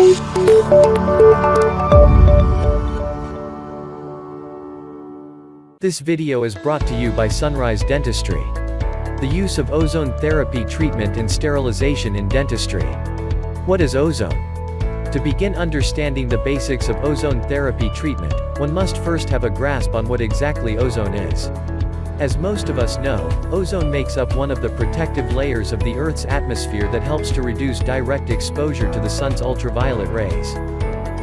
This video is brought to you by Sunrise Dentistry. The use of ozone therapy treatment and sterilization in dentistry. What is ozone? To begin understanding the basics of ozone therapy treatment, one must first have a grasp on what exactly ozone is. As most of us know, ozone makes up one of the protective layers of the Earth's atmosphere that helps to reduce direct exposure to the sun's ultraviolet rays.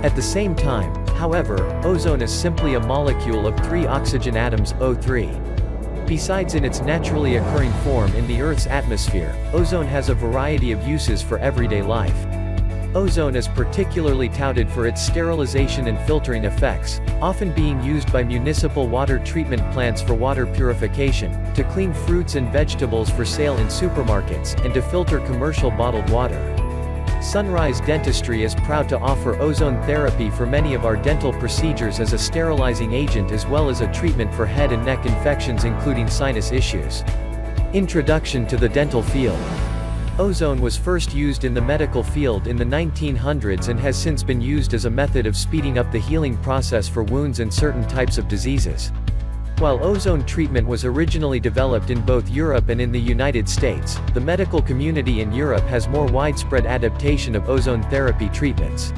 At the same time, however, ozone is simply a molecule of 3 oxygen atoms, O3. Besides in its naturally occurring form in the Earth's atmosphere, ozone has a variety of uses for everyday life. Ozone is particularly touted for its sterilization and filtering effects, often being used by municipal water treatment plants for water purification, to clean fruits and vegetables for sale in supermarkets, and to filter commercial bottled water. Sunrise Dentistry is proud to offer ozone therapy for many of our dental procedures as a sterilizing agent as well as a treatment for head and neck infections including sinus issues. Introduction to the dental field. Ozone was first used in the medical field in the 1900s and has since been used as a method of speeding up the healing process for wounds and certain types of diseases. While ozone treatment was originally developed in both Europe and in the United States, the medical community in Europe has more widespread adaptation of ozone therapy treatments.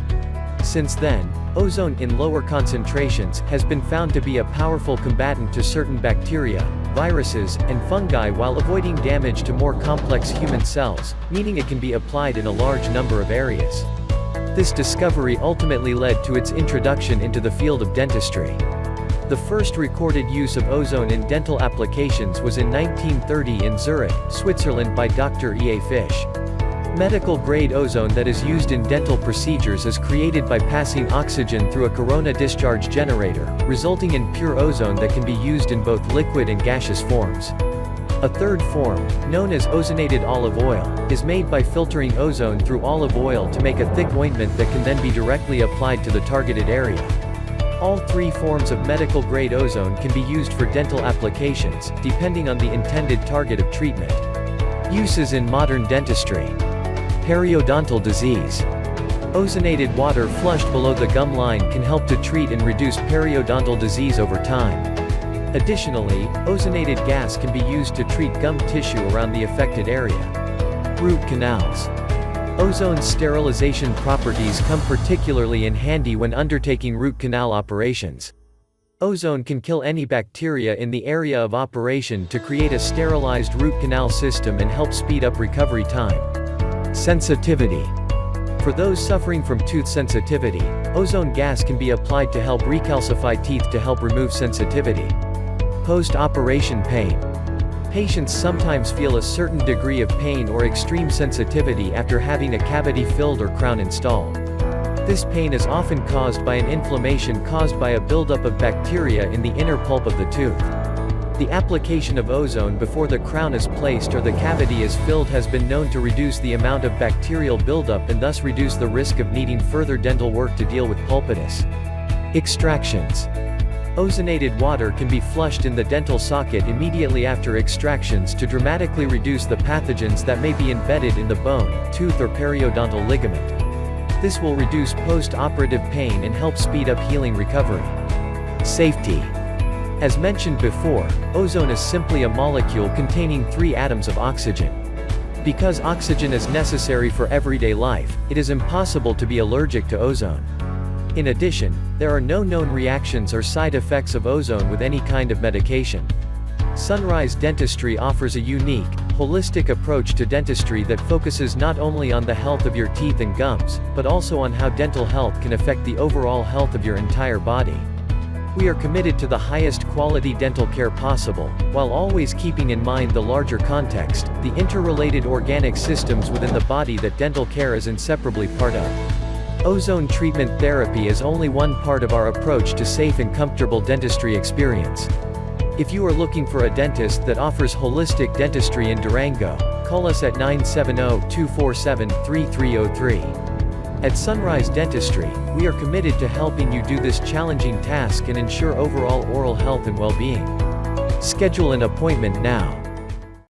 Since then, ozone in lower concentrations has been found to be a powerful combatant to certain bacteria, viruses, and fungi while avoiding damage to more complex human cells, meaning it can be applied in a large number of areas. This discovery ultimately led to its introduction into the field of dentistry. The first recorded use of ozone in dental applications was in 1930 in Zurich, Switzerland by Dr. E. A. Fish. Medical-grade ozone that is used in dental procedures is created by passing oxygen through a corona discharge generator, resulting in pure ozone that can be used in both liquid and gaseous forms. A third form, known as ozonated olive oil, is made by filtering ozone through olive oil to make a thick ointment that can then be directly applied to the targeted area. All 3 forms of medical-grade ozone can be used for dental applications, depending on the intended target of treatment. Uses in modern dentistry. Periodontal disease. Ozonated water flushed below the gum line can help to treat and reduce periodontal disease over time. Additionally, ozonated gas can be used to treat gum tissue around the affected area. Root canals. Ozone's sterilization properties come particularly in handy when undertaking root canal operations. Ozone can kill any bacteria in the area of operation to create a sterilized root canal system and help speed up recovery time. Sensitivity. For those suffering from tooth sensitivity, ozone gas can be applied to help recalcify teeth to help remove sensitivity. Post-operation pain. Patients sometimes feel a certain degree of pain or extreme sensitivity after having a cavity filled or crown installed. This pain is often caused by an inflammation caused by a buildup of bacteria in the inner pulp of the tooth. The application of ozone before the crown is placed or the cavity is filled has been known to reduce the amount of bacterial buildup and thus reduce the risk of needing further dental work to deal with pulpitis. Extractions. Ozonated water can be flushed in the dental socket immediately after extractions to dramatically reduce the pathogens that may be embedded in the bone, tooth or periodontal ligament. This will reduce post-operative pain and help speed up healing recovery. Safety. As mentioned before, ozone is simply a molecule containing 3 atoms of oxygen. Because oxygen is necessary for everyday life, it is impossible to be allergic to ozone. In addition, there are no known reactions or side effects of ozone with any kind of medication. Sunrise Dentistry offers a unique, holistic approach to dentistry that focuses not only on the health of your teeth and gums, but also on how dental health can affect the overall health of your entire body. We are committed to the highest quality dental care possible, while always keeping in mind the larger context, the interrelated organic systems within the body that dental care is inseparably part of. Ozone treatment therapy is only one part of our approach to safe and comfortable dentistry experience. If you are looking for a dentist that offers holistic dentistry in Durango, call us at 970-247-3303. At Sunrise Dentistry, we are committed to helping you do this challenging task and ensure overall oral health and well-being. Schedule an appointment now.